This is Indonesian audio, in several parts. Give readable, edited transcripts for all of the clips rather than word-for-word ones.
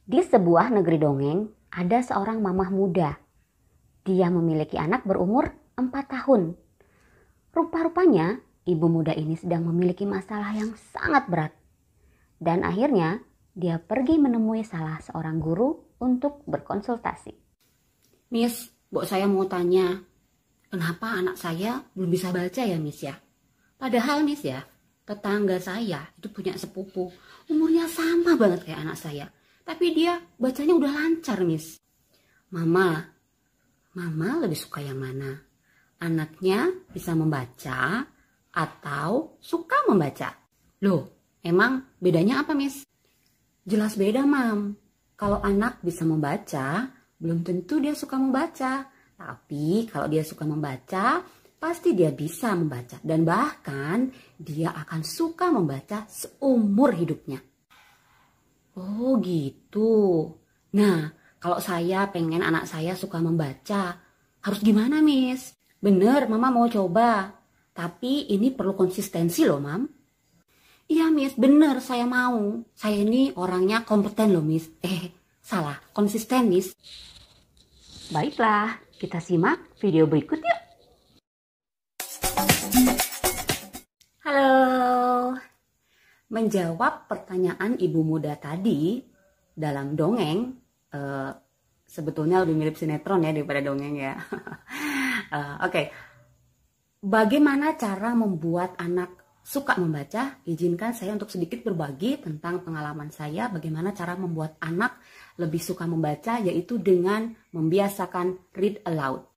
Di sebuah negeri dongeng, ada seorang mamah muda. Dia memiliki anak berumur 4 tahun. Rupa-rupanya, ibu muda ini sedang memiliki masalah yang sangat berat. Dan akhirnya, dia pergi menemui salah seorang guru untuk berkonsultasi. Miss, Mbok saya mau tanya, kenapa anak saya belum bisa baca ya, Miss ya? Padahal, Miss ya, tetangga saya itu punya sepupu, umurnya sama banget kayak anak saya. Tapi dia bacanya udah lancar, Miss. Mama lebih suka yang mana? Anaknya bisa membaca atau suka membaca? Loh, emang bedanya apa, Miss? Jelas beda, Mam. Kalau anak bisa membaca, belum tentu dia suka membaca. Tapi kalau dia suka membaca, pasti dia bisa membaca. Dan bahkan dia akan suka membaca seumur hidupnya. Oh gitu. Nah, kalau saya pengen anak saya suka membaca, harus gimana, Miss? Bener, Mama mau coba. Tapi ini perlu konsistensi loh, Mam. Iya, Miss, bener saya mau. Saya ini orangnya kompeten loh, Miss. Salah, konsisten, Miss. Baiklah, kita simak video berikut yuk. Halo. Menjawab pertanyaan ibu muda tadi dalam dongeng, sebetulnya lebih mirip sinetron ya daripada dongeng ya. Oke. Bagaimana cara membuat anak suka membaca? Izinkan saya untuk sedikit berbagi tentang pengalaman saya bagaimana cara membuat anak lebih suka membaca, yaitu dengan membiasakan read aloud.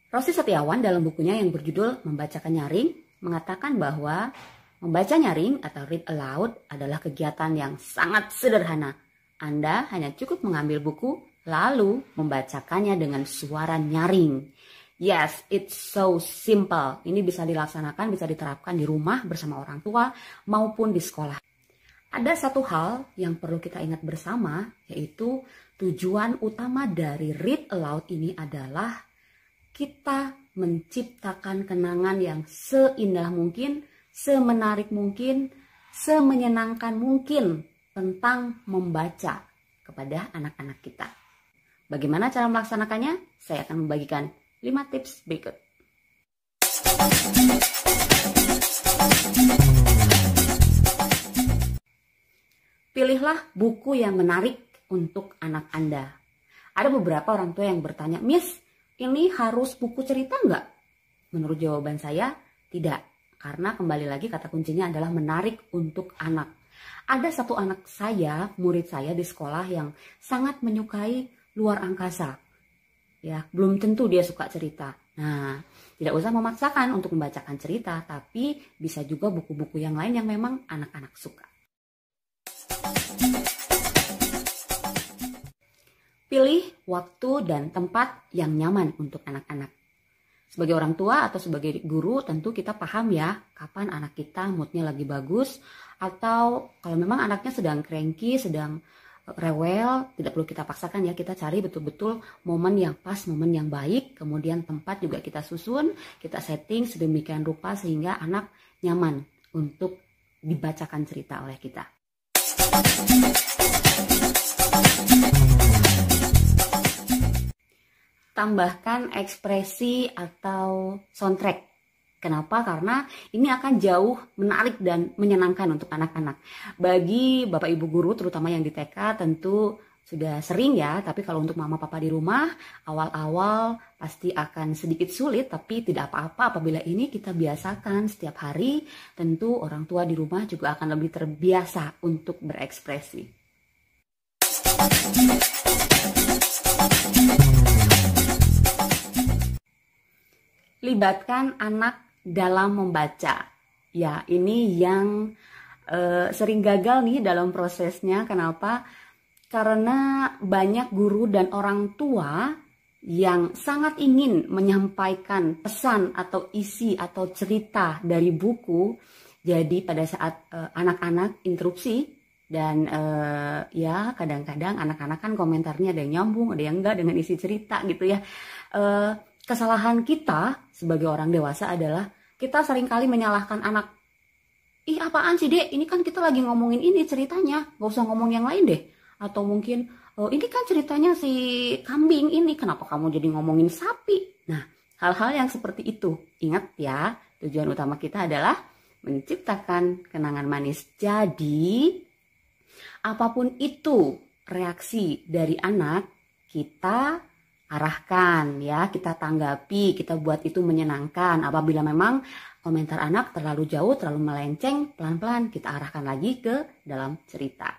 Rosi Setiawan dalam bukunya yang berjudul Membacakan Nyaring mengatakan bahwa membaca nyaring atau read aloud adalah kegiatan yang sangat sederhana. Anda hanya cukup mengambil buku lalu membacakannya dengan suara nyaring. Yes, it's so simple. Ini bisa dilaksanakan, bisa diterapkan di rumah bersama orang tua maupun di sekolah. Ada satu hal yang perlu kita ingat bersama, yaitu tujuan utama dari read aloud ini adalah kita menciptakan kenangan yang seindah mungkin, semenarik mungkin, semenyenangkan mungkin tentang membaca kepada anak-anak kita. Bagaimana cara melaksanakannya? Saya akan membagikan 5 tips berikut. Pilihlah buku yang menarik untuk anak Anda. Ada beberapa orang tua yang bertanya, Miss, ini harus buku cerita nggak? Menurut jawaban saya, tidak. Karena kembali lagi kata kuncinya adalah menarik untuk anak. Ada satu anak saya, murid saya di sekolah yang sangat menyukai luar angkasa. Ya, belum tentu dia suka cerita. Nah, tidak usah memaksakan untuk membacakan cerita, tapi bisa juga buku-buku yang lain yang memang anak-anak suka. Pilih waktu dan tempat yang nyaman untuk anak-anak. Sebagai orang tua atau sebagai guru tentu kita paham ya kapan anak kita moodnya lagi bagus, atau kalau memang anaknya sedang cranky, sedang rewel, tidak perlu kita paksakan ya, kita cari betul-betul momen yang pas, momen yang baik, kemudian tempat juga kita susun, kita setting sedemikian rupa sehingga anak nyaman untuk dibacakan cerita oleh kita. Tambahkan ekspresi atau soundtrack. Kenapa? Karena ini akan jauh menarik dan menyenangkan untuk anak-anak. Bagi Bapak Ibu guru terutama yang di TK tentu sudah sering ya, tapi kalau untuk mama papa di rumah awal-awal pasti akan sedikit sulit, tapi tidak apa-apa apabila ini kita biasakan setiap hari, tentu orang tua di rumah juga akan lebih terbiasa untuk berekspresi. Libatkan anak dalam membaca. Ya, ini yang sering gagal nih dalam prosesnya. Kenapa? Karena banyak guru dan orang tua yang sangat ingin menyampaikan pesan atau isi atau cerita dari buku. Jadi pada saat anak-anak interupsi, Dan ya kadang-kadang anak-anak kan komentarnya ada yang nyambung, ada yang enggak dengan isi cerita gitu ya. Kesalahan kita sebagai orang dewasa adalah kita seringkali menyalahkan anak. Ih apaan sih dek, ini kan kita lagi ngomongin ini ceritanya, gak usah ngomong yang lain deh. Atau mungkin ini kan ceritanya si kambing ini, kenapa kamu jadi ngomongin sapi? Nah, hal-hal yang seperti itu, ingat ya, tujuan utama kita adalah menciptakan kenangan manis. Jadi apapun itu reaksi dari anak, kita arahkan ya, kita tanggapi, kita buat itu menyenangkan. Apabila memang komentar anak terlalu jauh, terlalu melenceng, pelan-pelan kita arahkan lagi ke dalam cerita.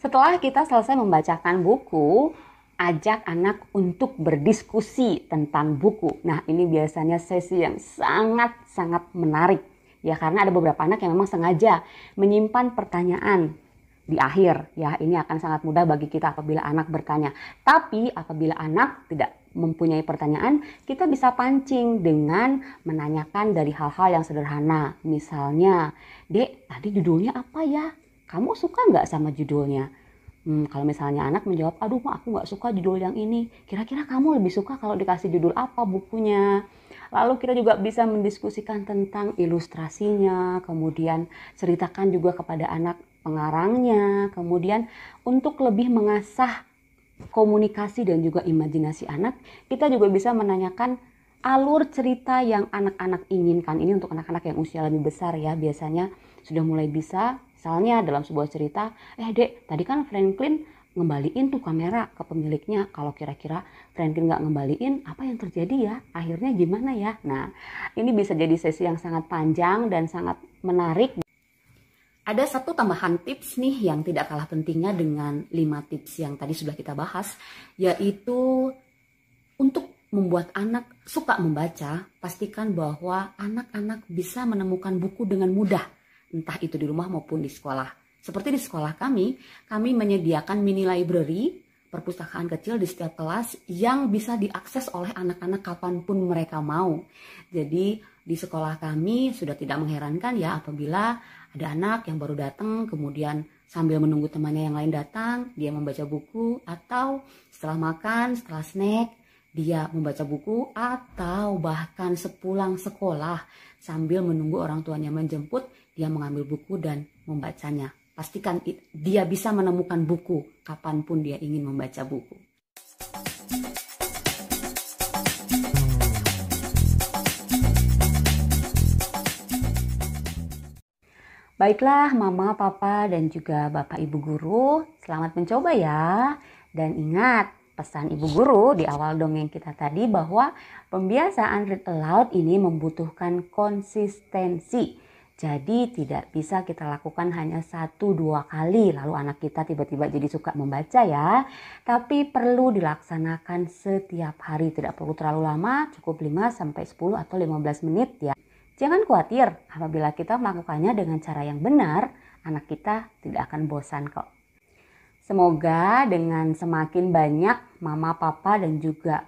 Setelah kita selesai membacakan buku, ajak anak untuk berdiskusi tentang buku. Nah, ini biasanya sesi yang sangat-sangat menarik. Ya, karena ada beberapa anak yang memang sengaja menyimpan pertanyaan di akhir. Ya, ini akan sangat mudah bagi kita apabila anak bertanya. Tapi apabila anak tidak mempunyai pertanyaan, kita bisa pancing dengan menanyakan dari hal-hal yang sederhana. Misalnya, Dek, tadi judulnya apa ya? Kamu suka nggak sama judulnya? Kalau misalnya anak menjawab, aduh Ma, aku nggak suka judul yang ini. Kira-kira kamu lebih suka kalau dikasih judul apa bukunya? Lalu kita juga bisa mendiskusikan tentang ilustrasinya, kemudian ceritakan juga kepada anak pengarangnya, kemudian untuk lebih mengasah komunikasi dan juga imajinasi anak, kita juga bisa menanyakan alur cerita yang anak-anak inginkan. Ini untuk anak-anak yang usia lebih besar ya, biasanya sudah mulai bisa. Misalnya dalam sebuah cerita, Dek, tadi kan Franklin ngembaliin tuh kamera ke pemiliknya. Kalau kira-kira Franklin nggak ngembaliin, apa yang terjadi ya? Akhirnya gimana ya? Nah, ini bisa jadi sesi yang sangat panjang dan sangat menarik. Ada satu tambahan tips nih yang tidak kalah pentingnya dengan 5 tips yang tadi sudah kita bahas, yaitu untuk membuat anak suka membaca, pastikan bahwa anak-anak bisa menemukan buku dengan mudah, entah itu di rumah maupun di sekolah. Seperti di sekolah kami menyediakan mini library, perpustakaan kecil di setiap kelas yang bisa diakses oleh anak-anak kapanpun mereka mau. Jadi di sekolah kami sudah tidak mengherankan ya apabila ada anak yang baru datang, kemudian sambil menunggu temannya yang lain datang, dia membaca buku, atau setelah makan, setelah snack, dia membaca buku, atau bahkan sepulang sekolah sambil menunggu orang tuanya menjemput, dia mengambil buku dan membacanya. Pastikan dia bisa menemukan buku kapanpun dia ingin membaca buku. Baiklah Mama, Papa, dan juga Bapak Ibu Guru, selamat mencoba ya. Dan ingat pesan Ibu Guru di awal dongeng kita tadi bahwa pembiasaan read aloud ini membutuhkan konsistensi. Jadi tidak bisa kita lakukan hanya 1-2 kali lalu anak kita tiba-tiba jadi suka membaca ya. Tapi perlu dilaksanakan setiap hari, tidak perlu terlalu lama, cukup 5-10 atau 15 menit ya. Jangan khawatir, apabila kita melakukannya dengan cara yang benar, anak kita tidak akan bosan kok. Semoga dengan semakin banyak mama, papa, dan juga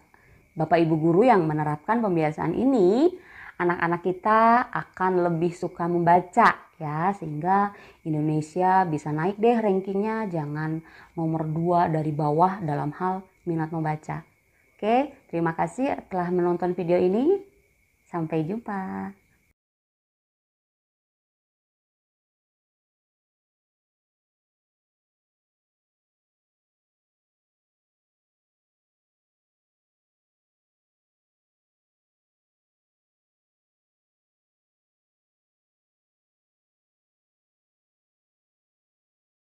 bapak ibu guru yang menerapkan pembiasaan ini, anak-anak kita akan lebih suka membaca ya, sehingga Indonesia bisa naik deh rankingnya, jangan nomor 2 dari bawah dalam hal minat membaca. Oke, terima kasih telah menonton video ini. Sampai jumpa.